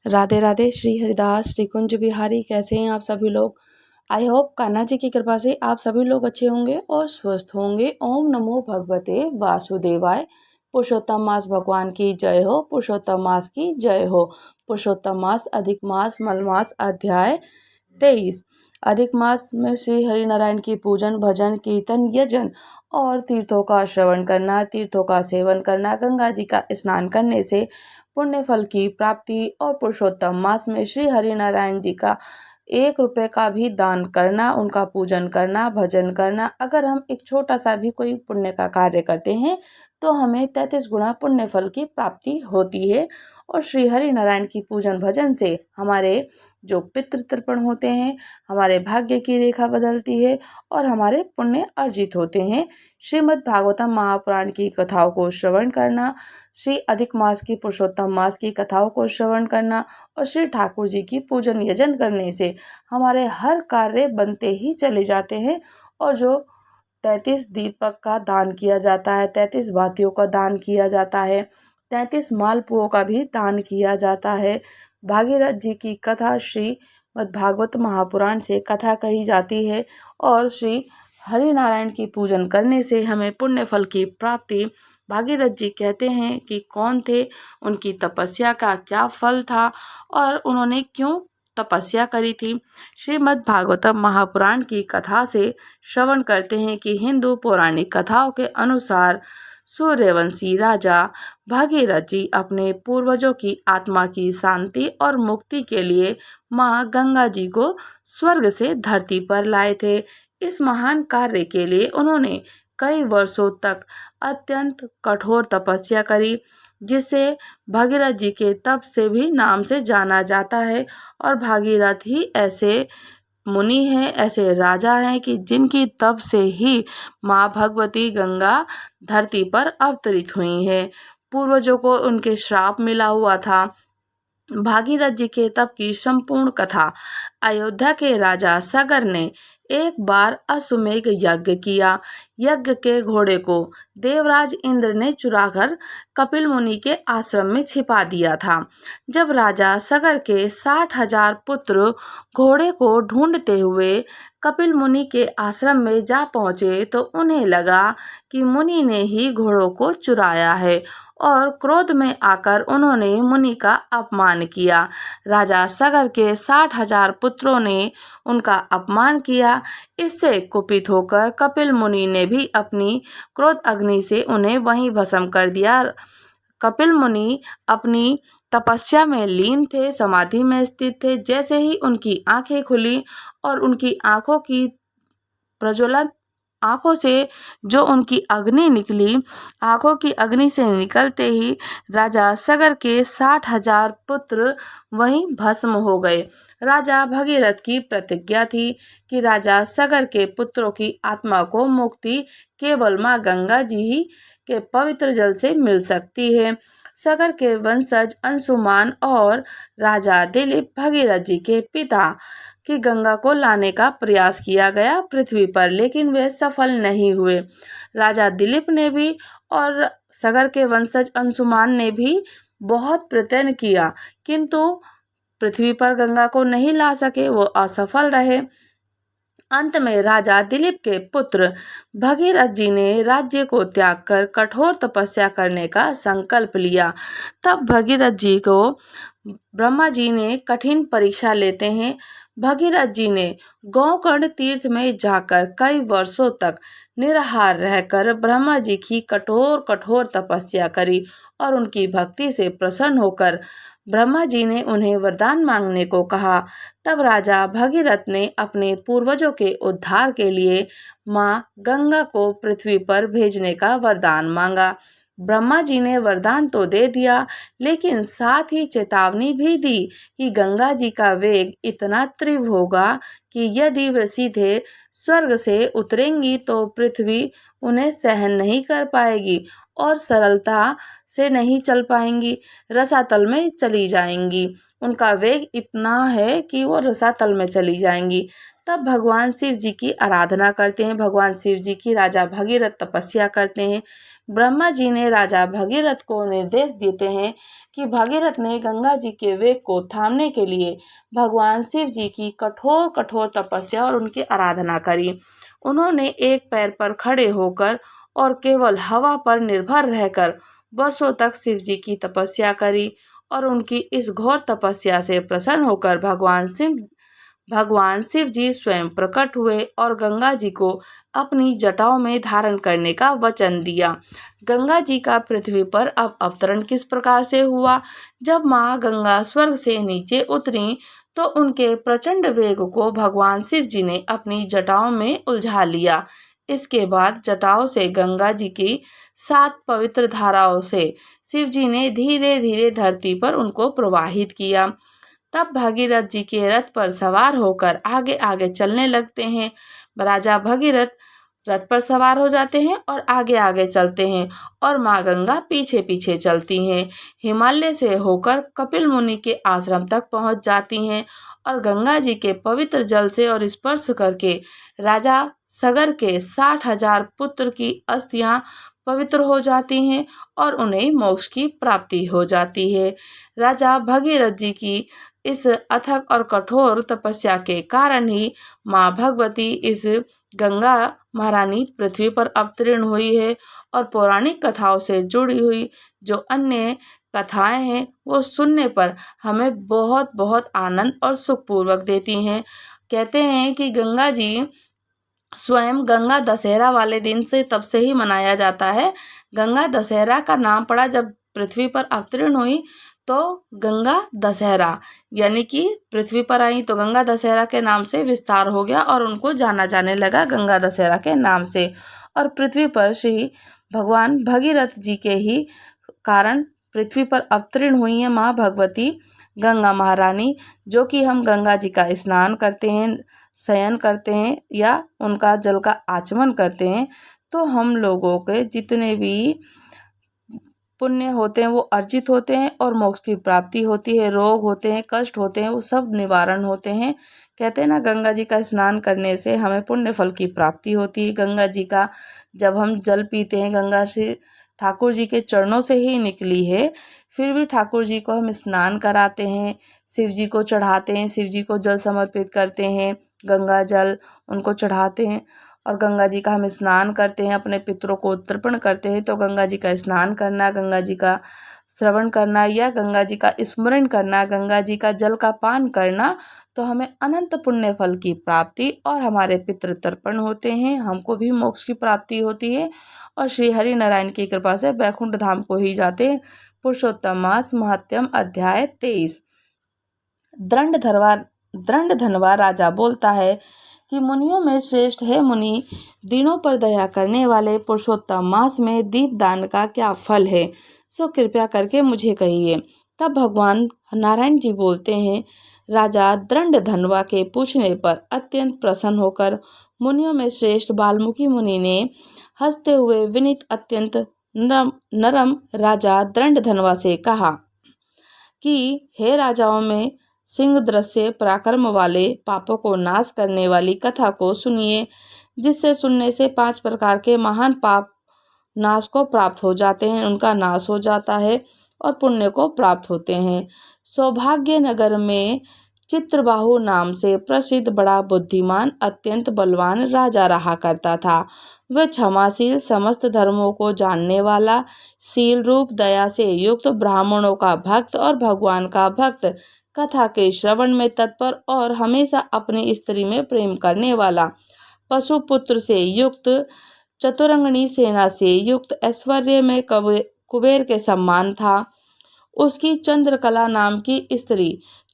राधे राधे। श्री हरिदास श्री कुंज बिहारी, कैसे हैं आप सभी लोग। आई होप कान्हा जी की कृपा से आप सभी लोग अच्छे होंगे और स्वस्थ होंगे। ओम नमो भगवते वासुदेवाय। पुरुषोत्तम मास भगवान की जय हो। पुरुषोत्तम मास की जय हो। पुरुषोत्तम मास अधिक मास मलमास अध्याय 23। अधिक मास में श्री हरि नारायण की पूजन भजन कीर्तन यजन और तीर्थों का श्रवण करना, तीर्थों का सेवन करना, गंगा जी का स्नान करने से पुण्य फल की प्राप्ति और पुरुषोत्तम मास में श्री हरि नारायण जी का 1 रुपये का भी दान करना, उनका पूजन करना, भजन करना। अगर हम एक छोटा सा भी कोई पुण्य का कार्य करते हैं तो हमें 33 गुना पुण्य फल की प्राप्ति होती है। और श्री हरि नारायण की पूजन भजन से हमारे जो पितृ तर्पण होते हैं, हमारे भाग्य की रेखा बदलती है और हमारे पुण्य अर्जित होते हैं। श्रीमद् भागवतम महापुराण की कथाओं को श्रवण करना, श्री अधिक मास की पुरुषोत्तम मास की कथाओं को श्रवण करना और श्री ठाकुर जी की पूजन यजन करने से हमारे हर कार्य बनते ही चले जाते हैं। और जो 33 दीपक का दान किया जाता है, 33 बातियों का दान किया जाता है, 33 मालपुओं का भी दान किया जाता है। भागीरथ जी की कथा श्रीमद् भागवत महापुराण से कथा कही जाती है और श्री हरि नारायण की पूजन करने से हमें पुण्य फल की प्राप्ति। भागीरथ जी कहते हैं कि कौन थे, उनकी तपस्या का क्या फल था और उन्होंने क्यों तपस्या करी थी। श्रीमद् भागवतम महापुराण की कथा से श्रवण करते हैं कि हिंदू पौराणिक कथाओं के अनुसार सूर्यवंशी राजा भागीरथ जी अपने पूर्वजों की आत्मा की शांति और मुक्ति के लिए माँ गंगा जी को स्वर्ग से धरती पर लाए थे। इस महान कार्य के लिए उन्होंने कई वर्षों तक अत्यंत कठोर तपस्या करी, जिसे भागीरथ जी के तप से भी नाम से जाना जाता है। और भागीरथ ही ऐसे मुनि हैं, ऐसे राजा हैं कि जिनकी तप से ही माँ भगवती गंगा धरती पर अवतरित हुई है। पूर्वजों को उनके श्राप मिला हुआ था। भागीरथ जी के तप की संपूर्ण कथा। अयोध्या के राजा सगर ने एक बार अश्वमेध यज्ञ किया। यज्ञ के घोड़े को देवराज इंद्र ने चुराकर कपिल मुनि के आश्रम में छिपा दिया था। जब राजा सगर के 60,000 पुत्र घोड़े को ढूंढते हुए कपिल मुनि के आश्रम में जा पहुंचे तो उन्हें लगा कि मुनि ने ही घोड़ों को चुराया है और क्रोध में आकर उन्होंने मुनि का अपमान किया। राजा सगर के 60,000 पुत्रों ने उनका अपमान किया। इससे कुपित होकर कपिल मुनि ने भी अपनी क्रोध अग्नि से उन्हें वहीं भस्म कर दिया। कपिल मुनि अपनी तपस्या में लीन थे, समाधि में स्थित थे। जैसे ही उनकी आंखें खुली और उनकी आंखों की प्रज्वलन, आंखों से जो उनकी अग्नि निकली, आंखों की अग्नि से निकलते ही राजा सगर के 60,000 पुत्र वहीं भस्म हो गए। राजा भगीरथ की प्रतिज्ञा थी कि राजा सगर के पुत्रों की आत्मा को मुक्ति केवल माँ गंगा जी ही के पवित्र जल से मिल सकती है। सगर के वंशज अंशुमान और राजा दिलीप भगीरथ जी के पिता कि गंगा को लाने का प्रयास किया गया पृथ्वी पर, लेकिन वे सफल नहीं हुए। राजा दिलीप ने भी और सगर के वंशज अंशुमान ने भी बहुत प्रयत्न किया, किंतु पृथ्वी पर गंगा को नहीं ला सके, वो असफल रहे। अंत में राजा दिलीप के पुत्र भगीरथ जी ने राज्य को त्याग कर कठोर तपस्या करने का संकल्प लिया। तब भगीरथ जी को ब्रह्मा जी ने कठिन परीक्षा लेते हैं। भगीरथ जी ने गोकर्ण तीर्थ में जाकर कई वर्षों तक निराहार रहकर ब्रह्मा जी की कठोर कठोर तपस्या करी और उनकी भक्ति से प्रसन्न होकर ब्रह्मा जी ने उन्हें वरदान मांगने को कहा। तब राजा भगीरथ ने अपने पूर्वजों के उद्धार के लिए माँ गंगा को पृथ्वी पर भेजने का वरदान मांगा। ब्रह्मा जी ने वरदान तो दे दिया, लेकिन साथ ही चेतावनी भी दी कि गंगा जी का वेग इतना तीव्र होगा कि यदि वे सीधे स्वर्ग से उतरेंगी तो पृथ्वी उन्हें सहन नहीं कर पाएगी और सरलता से नहीं चल पाएंगी, रसातल में चली जाएंगी। उनका वेग इतना है कि वो रसातल में चली जाएंगी। तब भगवान शिव जी की आराधना करते हैं। भगवान शिव जी की राजा भगीरथ तपस्या करते हैं। ब्रह्मा जी ने राजा भगीरथ को निर्देश देते हैं कि भगीरथ ने गंगा जी के वेग को थामने के लिए भगवान शिव जी की कठोर कठोर तपस्या और उनकी आराधना करी। उन्होंने एक पैर पर खड़े होकर और केवल हवा पर निर्भर रहकर वर्षों तक शिव जी की तपस्या करी और उनकी इस घोर तपस्या से प्रसन्न होकर भगवान शिव जी स्वयं प्रकट हुए और गंगा जी को अपनी जटाओं में धारण करने का वचन दिया। गंगा जी का पृथ्वी पर अब अवतरण किस प्रकार से हुआ? जब माँ गंगा स्वर्ग से नीचे उतरी तो उनके प्रचंड वेग को भगवान शिव जी ने अपनी जटाओं में उलझा लिया। इसके बाद जटाओं से गंगा जी की 7 पवित्र धाराओं से शिव जी ने धीरे धीरे धरती पर उनको प्रवाहित किया। तब भागीरथ जी के रथ पर सवार होकर आगे आगे चलने लगते हैं। राजा भगीरथ रथ पर सवार हो जाते हैं और आगे आगे चलते हैं और माँ गंगा पीछे पीछे चलती हैं। हिमालय से होकर कपिल मुनि के आश्रम तक पहुँच जाती हैं और गंगा जी के पवित्र जल से और स्पर्श करके राजा सगर के 60,000 पुत्र की अस्थियां पवित्र हो जाती हैं और उन्हें मोक्ष की प्राप्ति हो जाती है। राजा भगीरथ जी की इस अथक और कठोर तपस्या के कारण ही माँ भगवती इस गंगा महारानी पृथ्वी पर अवतीर्ण हुई है और पौराणिक कथाओं से जुड़ी हुई जो अन्य कथाएं हैं वो सुनने पर हमें बहुत बहुत आनंद और सुखपूर्वक देती हैं। कहते हैं कि गंगा जी स्वयं गंगा दशहरा वाले दिन से तब से ही मनाया जाता है। गंगा दशहरा का नाम पड़ा जब पृथ्वी पर अवतीर्ण हुई तो गंगा दशहरा यानी कि पृथ्वी पर आई तो गंगा दशहरा के नाम से विस्तार हो गया और उनको जाना जाने लगा गंगा दशहरा के नाम से। और पृथ्वी पर श्री भगवान भगीरथ जी के ही कारण पृथ्वी पर अवतीर्ण हुई है माँ भगवती गंगा महारानी, जो कि हम गंगा जी का स्नान करते हैं, शयन करते हैं या उनका जल का आचमन करते हैं तो हम लोगों के जितने भी पुण्य होते हैं वो अर्जित होते हैं और मोक्ष की प्राप्ति होती है। रोग होते हैं, कष्ट होते हैं, वो सब निवारण होते हैं। कहते हैं ना गंगा जी का स्नान करने से हमें पुण्य फल की प्राप्ति होती है। गंगा जी का जब हम जल पीते हैं, गंगा से ठाकुर जी के चरणों से ही निकली है, फिर भी ठाकुर जी को हम स्नान कराते हैं, शिव जी को चढ़ाते हैं, शिव जी को जल समर्पित करते हैं, गंगा जल उनको चढ़ाते हैं और गंगा जी का हम स्नान करते हैं, अपने पितरों को तर्पण करते हैं। तो गंगा जी का स्नान करना, गंगा जी का श्रवण करना या गंगा जी का स्मरण करना, गंगा जी का जल का पान करना तो हमें अनंत पुण्य फल की प्राप्ति और हमारे पितृ तर्पण होते हैं, हमको भी मोक्ष की प्राप्ति होती है और श्री हरि नारायण की कृपा से वैकुंठ धाम को ही जाते हैं। पुरुषोत्तम मास महात्म्यम अध्याय 23। दंड धनवा राजा बोलता है कि मुनियों में श्रेष्ठ है मुनि, दिनों पर दया करने वाले, पुरुषोत्तम मास में दीपदान का क्या फल है, सो कृपया करके मुझे कहिए। तब भगवान नारायण जी बोलते हैं, राजा दंड धनवा के पूछने पर अत्यंत प्रसन्न होकर मुनियों में श्रेष्ठ वाल्मीकि मुनि ने हंसते हुए विनीत अत्यंत नरम राजा दंड धनवा से कहा कि हे राजाओं में सिंह दृश्य पराक्रम वाले, पापों को नाश करने वाली कथा को सुनिए, जिससे सुनने से 5 प्रकार के महान पाप नाश को प्राप्त हो जाते हैं, उनका नाश हो जाता है और पुण्य को प्राप्त होते हैं। सौभाग्य नगर में चित्रबाहु नाम से प्रसिद्ध बड़ा बुद्धिमान अत्यंत बलवान राजा रहा करता था। वह क्षमाशील, समस्त धर्मों को जानने वाला, शील रूप दया से युक्त, ब्राह्मणों का भक्त और भगवान का भक्त, कथा के श्रवण में तत्पर और हमेशा अपनी स्त्री में प्रेम करने वाला, पशुपुत्र से युक्त, चतुरंगनी सेना से युक्त, ऐश्वर्य में कुबेर के सम्मान था। उसकी चंद्रकला नाम की स्त्री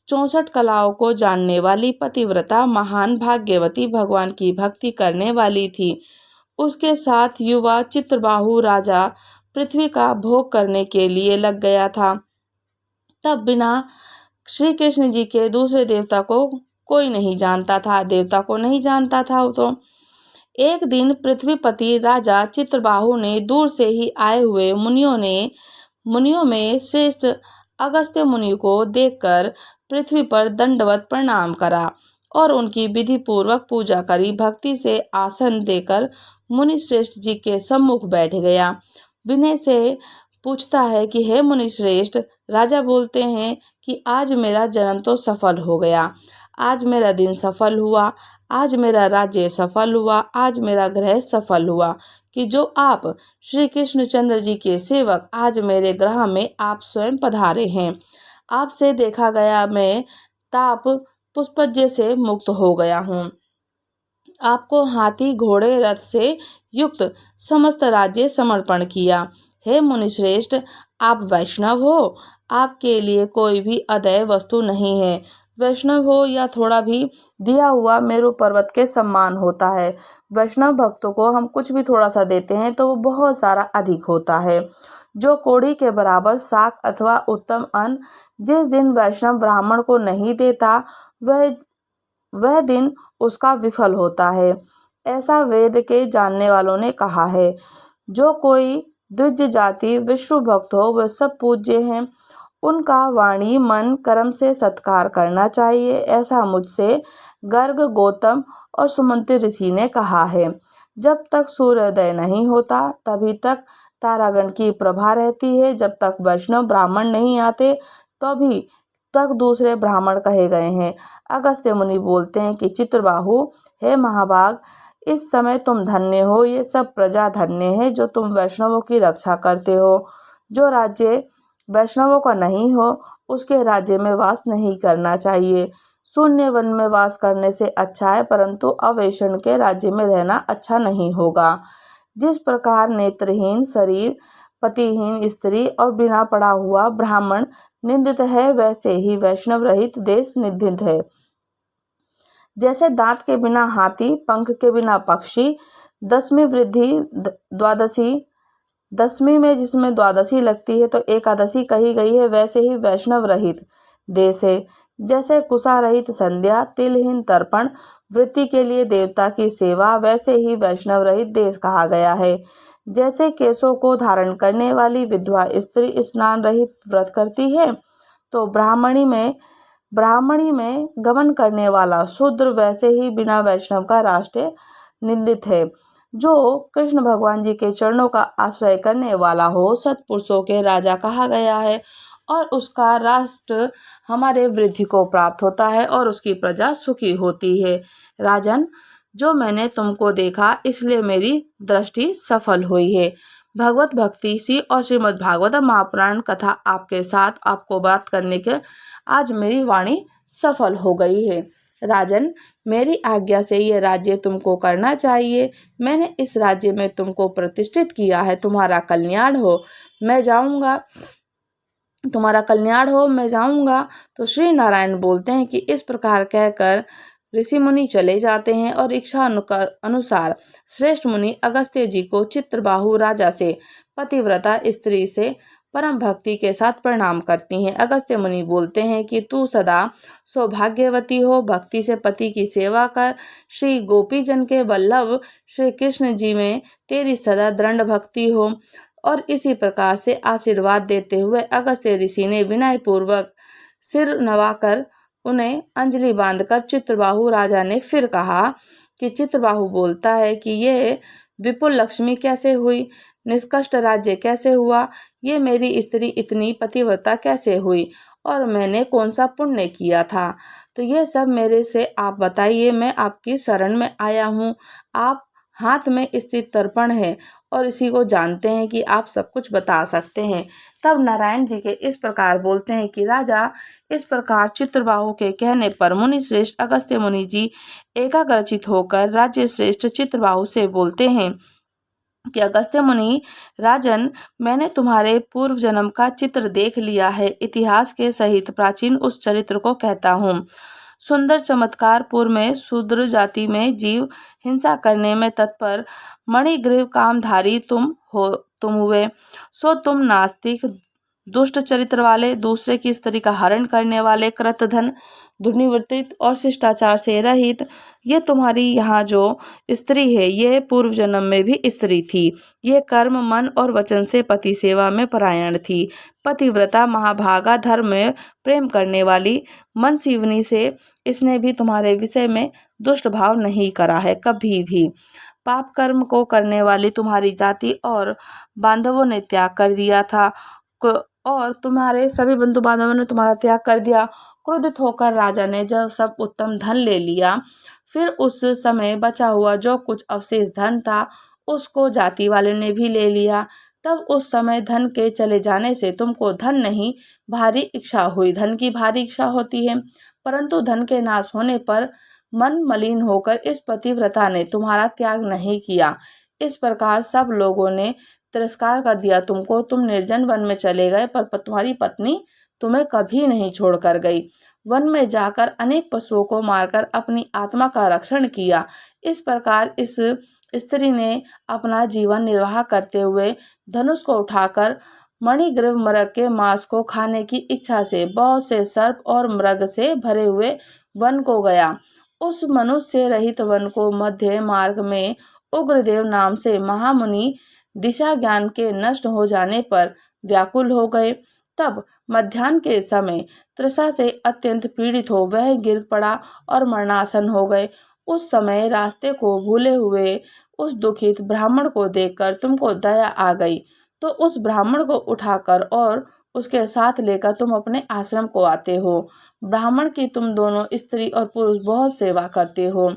64 कलाओं को जानने वाली पतिव्रता, महान भाग्यवती, भगवान की भक्ति करने वाली थी। उसके साथ युवा चित्रबाहु राजा पृथ्वी का भोग करने के लिए लग गया था। तब बिना श्री कृष्ण जी के दूसरे देवता को कोई नहीं जानता था, देवता को नहीं जानता था। तो एक दिन पृथ्वीपति राजा चित्रबाहु ने दूर से ही आए हुए मुनियों में श्रेष्ठ अगस्त्य मुनि को देखकर पृथ्वी पर दंडवत प्रणाम करा और उनकी विधि पूर्वक पूजा करी। भक्ति से आसन देकर मुनि श्रेष्ठ जी के सम्मुख बैठ गया। विनय से पूछता है कि हे मुनि श्रेष्ठ। राजा बोलते हैं कि आज मेरा जन्म तो सफल हो गया, आज मेरा दिन सफल हुआ, आज मेरा राज्य सफल हुआ, आज मेरा ग्रह सफल हुआ कि जो आप श्री कृष्णचंद्र जी के सेवक आज मेरे ग्रह में आप स्वयं पधारे हैं। आपसे देखा गया मैं ताप पुष्पज्य से मुक्त हो गया हूँ। आपको हाथी घोड़े रथ से युक्त समस्त राज्य समर्पण किया। हे मुनिश्रेष्ठ, आप वैष्णव हो, आपके लिए कोई भी अदेय वस्तु नहीं है। वैष्णव हो या थोड़ा भी दिया हुआ मेरु पर्वत के समान होता है। वैष्णव भक्तों को हम कुछ भी थोड़ा सा देते हैं तो वो बहुत सारा अधिक होता है। जो कोड़ी के बराबर साग अथवा उत्तम अन्न जिस दिन वैष्णव ब्राह्मण को नहीं देता, वह दिन उसका विफल होता है, ऐसा वेद के जानने वालों ने कहा है। जो कोई द्विज जाति विष्णु भक्त हो वह सब पूज्य हैं, उनका वाणी मन कर्म से सत्कार करना चाहिए, ऐसा मुझसे गर्ग गौतम और सुमंत ऋषि ने कहा है। जब तक सूर्योदय नहीं होता तभी तक तारागण की प्रभा रहती है। जब तक वैष्णव ब्राह्मण नहीं आते तभी तक दूसरे ब्राह्मण कहे गए हैं। अगस्त्य मुनि बोलते हैं कि चित्रबाहु, हे महाभाग, इस समय तुम धन्य हो, ये सब प्रजा धन्य है जो तुम वैष्णवों की रक्षा करते हो। जो राज्य वैष्णवों का नहीं हो उसके राज्य में वास नहीं करना चाहिए। शून्य वन में वास करने से अच्छा है, परंतु अवैष्ण के राज्य में रहना अच्छा नहीं होगा। जिस प्रकार नेत्रहीन शरीर, पतिहीन स्त्री और बिना पड़ा हुआ ब्राह्मण निंदित है, वैसे ही वैष्णव रहित देश निंदित है। जैसे दांत के बिना हाथी, पंख के बिना पक्षी, दसवीं वृद्धि द्वादशी, दसवीं में जिसमें द्वादशी लगती है तो एकादशी कही गई है, वैसे ही वैष्णव रहित देश है। जैसे कुशा रहित संध्या, तिलहीन तर्पण, वृत्ति के लिए देवता की सेवा, वैसे ही वैष्णव रहित देश कहा गया है। जैसे केशों को धारण करने वाली विधवा स्त्री स्नान रहित व्रत करती है, तो ब्राह्मणी में गमन करने वाला शूद्र वैसे ही बिना वैष्णव का राष्ट्र निंदित है। जो कृष्ण भगवान जी के चरणों का आश्रय करने वाला हो, सत्पुरुषों के राजा कहा गया है और उसका राष्ट्र हमारे वृद्धि को प्राप्त होता है और उसकी प्रजा सुखी होती है। राजन, जो मैंने तुमको देखा इसलिए मेरी दृष्टि सफल हुई है। भगवत भक्ति सी और श्रीमद् भागवत महापुराण कथा आपके साथ आपको बात करने के आज मेरी वाणी सफल हो गई है। राजन, मेरी आज्ञा से ये राज्य तुमको करना चाहिए। मैंने इस राज्य में तुमको प्रतिष्ठित किया है, तुम्हारा कल्याण हो मैं जाऊंगा, तुम्हारा कल्याण हो मैं जाऊंगा। तो श्री नारायण बोलते हैं कि इस प्रकार कहकर ऋषि मुनि चले जाते हैं और इच्छा अनुसार श्रेष्ठ मुनि अगस्त्य जी को चित्रबाहु राजा से पतिव्रता स्त्री से परम भक्ति के साथ प्रणाम करती हैं। अगस्त्य मुनि बोलते हैं कि तू सदा सौभाग्यवती हो, भक्ति से पति की सेवा कर। श्री गोपी जन के वल्लभ श्री कृष्ण जी में तेरी सदा दृढ़ भक्ति हो। और इसी प्रकार से आशीर्वाद देते हुए अगस्त्य ऋषि ने विनय पूर्वक सिर नवाकर उन्हें अंजलि बांधकर चित्रबाहु राजा ने फिर कहा कि चित्रबाहु बोलता है कि ये विपुल लक्ष्मी कैसे हुई, निष्कष्ट राज्य कैसे हुआ, ये मेरी स्त्री इतनी पतिव्रता कैसे हुई और मैंने कौन सा पुण्य किया था। तो ये सब मेरे से आप बताइए, मैं आपकी शरण में आया हूँ। आप हाथ में स्थित तर्पण है और इसी को जानते हैं कि आप सब कुछ बता सकते हैं। तब नारायण जी के इस प्रकार बोलते हैं कि राजा, इस प्रकार चित्रबाहु के कहने पर मुनि श्रेष्ठ अगस्त्य मुनि जी एकाग्रचित होकर राज्य श्रेष्ठ चित्रबाहु से बोलते हैं कि अगस्त्य मुनि, राजन, मैंने तुम्हारे पूर्व जन्म का चित्र देख लिया है। इतिहास के सहित प्राचीन उस चरित्र को कहता हूँ। सुंदर चमत्कार पूर्व में शूद्र जाति में जीव हिंसा करने में तत्पर मणिग्रीव कामधारी तुम हुए। सो तुम नास्तिक, दुष्ट चरित्र वाले, दूसरे की स्त्री का हरण करने वाले, कृतधन, दुर्निवर्तित और शिष्टाचार से रहित, ये तुम्हारी यहाँ जो स्त्री है ये पूर्व जन्म में भी स्त्री थी। ये कर्म मन और वचन से पति सेवा में परायण थी। पतिव्रता, महाभागा, धर्म में प्रेम करने वाली, मन सीवनी से इसने भी तुम्हारे विषय में दुष्ट भाव नहीं करा है कभी भी। पाप कर्म को करने वाली तुम्हारी जाति और बांधवों ने त्याग कर दिया था और तुम्हारे सभी बंधु बांधवों ने तुम्हारा त्याग कर दिया। क्रोधित होकर राजा ने जब सब उत्तम धन ले लिया, फिर उस समय बचा हुआ जो कुछ अवशेष धन था उसको जाति वाले ने भी ले लिया। तब उस समय धन के चले जाने से तुमको धन नहीं भारी इच्छा हुई। धन की भारी इच्छा होती है, परंतु धन के नाश होने पर मन मलिन होकर इस पतिव्रता ने तुम्हारा त्याग नहीं किया। इस प्रकार सब लोगों ने तिरस्कार कर दिया तुमको। तुम निर्जन वन में चले गए, पर तुम्हारी पत्नी तुम्हें कभी नहीं छोड़कर गई। वन में जाकर अनेक पशुओं को मारकर अपनी आत्मा का रक्षण किया। इस प्रकार इस स्त्री ने अपना जीवन निर्वाह करते हुए धनुष को उठाकर मणिग्रीव मृग के मांस को खाने की इच्छा से बहुत से सर्प और मृग से भरे हुए वन को गया। उस मनुष्य रहित वन को मध्य मार्ग में उग्रदेव नाम से महामुनि दिशा ज्ञान के नष्ट हो जाने पर व्याकुल हो गए। तब मध्याह्न के समय तृषा से अत्यंत पीड़ित हो वह गिर पड़ा और मरणासन हो गए। उस समय रास्ते को भूले हुए उस दुखित ब्राह्मण को देखकर तुमको दया आ गई, तो उस ब्राह्मण को उठाकर और उसके साथ लेकर तुम अपने आश्रम को आते हो। ब्राह्मण की तुम दोनों स्त्री और पुरुष बहुत सेवा करते हो।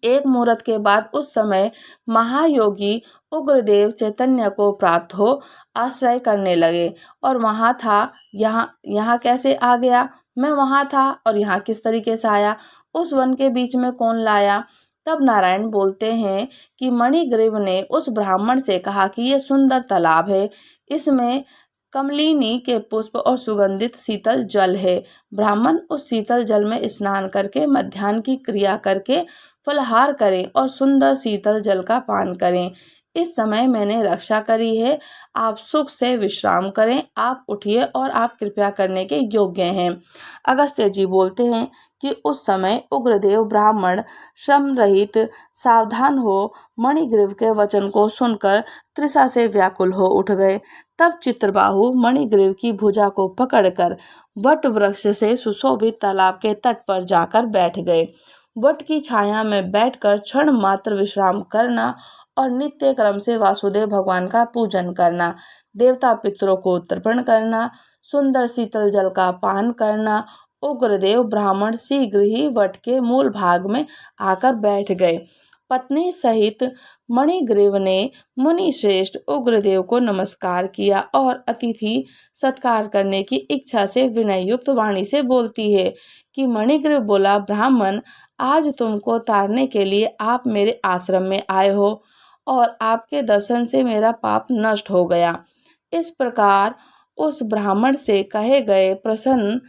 एक मुहूर्त के बाद उस समय महायोगी उग्रदेव चैतन्य को प्राप्त हो आश्रय करने लगे और वहां था। यहाँ कैसे आ गया? मैं वहां था और यहाँ किस तरीके से आया? उस वन के बीच में कौन लाया? तब नारायण बोलते हैं कि मणिग्रीव ने उस ब्राह्मण से कहा कि ये सुंदर तालाब है, इसमें कमलिनी के पुष्प और सुगंधित शीतल जल है। ब्राह्मण उस शीतल जल में स्नान करके मध्याह्न की क्रिया करके फलाहार करें और सुंदर शीतल जल का पान करें। इस समय मैंने रक्षा करी है, आप सुख से विश्राम करें। आप उठिए और आप कृपया करने के योग्य हैं। अगस्त्य जी बोलते हैं कि उस समय उग्रदेव ब्राह्मण श्रम रहित सावधान हो मणिग्रीव के वचन को सुनकर तृषा से व्याकुल हो उठ गए। तब चित्रबाहु मणिग्रीव की भुजा को पकड़कर वट वृक्ष से सुशोभित तालाब के तट पर जाकर बैठ गए। वट की छाया में बैठकर क्षण मात्र विश्राम करना और नित्य क्रम से वासुदेव भगवान का पूजन करना, देवता पितरों को तर्पण करना, सुंदर शीतल जल का पान करना। उग्रदेव ब्राह्मण शीघ्र ही वट के मूल भाग में आकर बैठ गए। पत्नी सहित मणिग्रीव ने मुनि श्रेष्ठ उग्रदेव को नमस्कार किया और अतिथि सत्कार करने की इच्छा से विनय युक्त वाणी से बोलती है कि मणिग्रीव बोला, ब्राह्मण, आज तुमको तारने के लिए आप मेरे आश्रम में आए हो और आपके दर्शन से मेरा पाप नष्ट हो गया। इस प्रकार उस ब्राह्मण से कहे गए प्रसन्न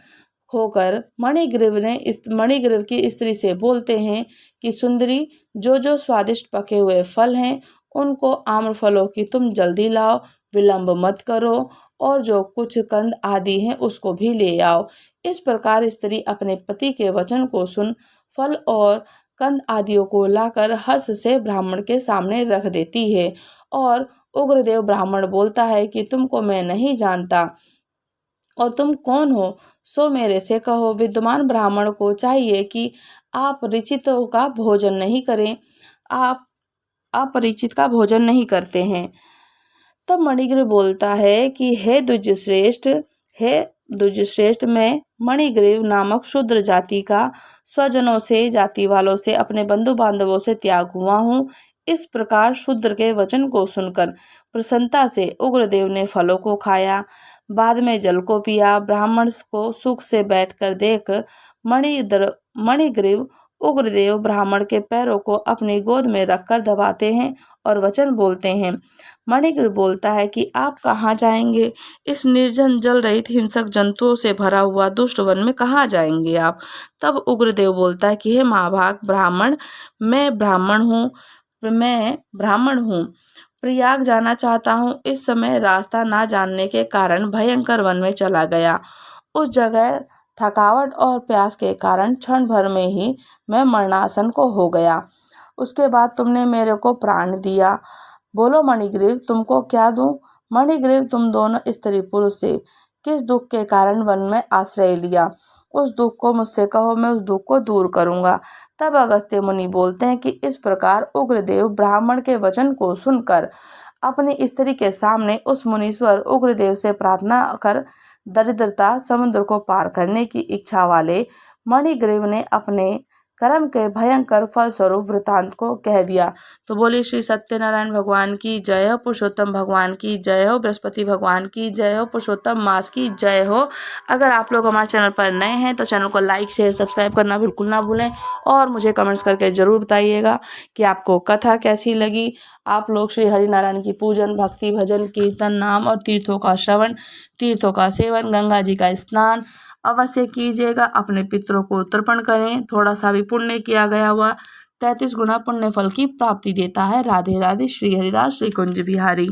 होकर मणिग्रीव की स्त्री से बोलते हैं कि सुंदरी, जो जो स्वादिष्ट पके हुए फल हैं उनको आम्र फलों की तुम जल्दी लाओ, विलंब मत करो, और जो कुछ कंद आदि हैं उसको भी ले आओ। इस प्रकार स्त्री अपने पति के वचन को सुन फल और कंद आदियों को लाकर हर्ष से ब्राह्मण के सामने रख देती है। और उग्रदेव ब्राह्मण बोलता है कि तुमको मैं नहीं जानता और तुम कौन हो, सो मेरे से कहो। विद्वान ब्राह्मण को चाहिए कि आप परिचितों का भोजन नहीं करें, आप अपरिचित का भोजन नहीं करते हैं। तब मणिग्रीव बोलता है कि हे द्विजश्रेष्ठ, मैं मणिग्रीव नामक शूद्र जाति का स्वजनों से, जाति वालों से, अपने बंधु बांधवों से त्याग हुआ हूँ। इस प्रकार शूद्र के वचन को सुनकर प्रसन्नता से उग्रदेव ने फलों को खाया, बाद में जल को पिया। ब्राह्मण को सुख से बैठकर देख मणिग्रीव उग्रदेव ब्राह्मण के पैरों को अपनी गोद में रखकर दबाते हैं और वचन बोलते हैं। मणिग्रीव बोलता है कि आप कहाँ जाएंगे? इस निर्जन जल रहित हिंसक जंतुओं से भरा हुआ दुष्ट वन में कहाँ जाएंगे आप? तब उग्रदेव बोलता है कि हे महाभाग ब्राह्मण, मैं ब्राह्मण हूँ, प्रयाग जाना चाहता हूँ। इस समय रास्ता ना जानने के कारण भयंकर वन में चला गया। उस जगह थकावट और प्यास के कारण क्षण भर में ही मैं मरणासन को हो गया। उसके बाद तुमने मेरे को प्राण दिया। बोलो मणिग्रीव, तुमको क्या दूं? मणिग्रीव, तुम दोनों स्त्री पुरुष से किस दुख के कारण वन में आश्रय लिया? उस दुख को मुझसे कहो, मैं उस दुख को दूर करूँगा। तब अगस्त्य मुनि बोलते हैं कि इस प्रकार उग्रदेव ब्राह्मण के वचन को सुनकर अपनी स्त्री के सामने उस मुनीश्वर उग्रदेव से प्रार्थना कर दरिद्रता समुद्र को पार करने की इच्छा वाले मणिग्रीव ने अपने कर्म के भयंकर फल स्वरूप वृतांत को कह दिया। तो बोलिए श्री सत्यनारायण भगवान की जय हो, पुरुषोत्तम भगवान की जय हो, बृहस्पति भगवान की जय हो, पुरुषोत्तम मास की जय हो। अगर आप लोग हमारे चैनल पर नए हैं तो चैनल को लाइक शेयर सब्सक्राइब करना बिल्कुल ना भूलें और मुझे कमेंट्स करके ज़रूर बताइएगा कि आपको कथा कैसी लगी। आप लोग श्री हरिनारायण की पूजन, भक्ति, भजन, कीर्तन, नाम और तीर्थों का श्रवण, तीर्थों का सेवन, गंगा जी का स्नान अवश्य कीजिएगा। अपने पितरों को तर्पण करें। थोड़ा सा भी पुण्य किया गया हुआ 33 गुना पुण्य फल की प्राप्ति देता है। राधे राधे। श्री हरिदास श्री कुंज बिहारी।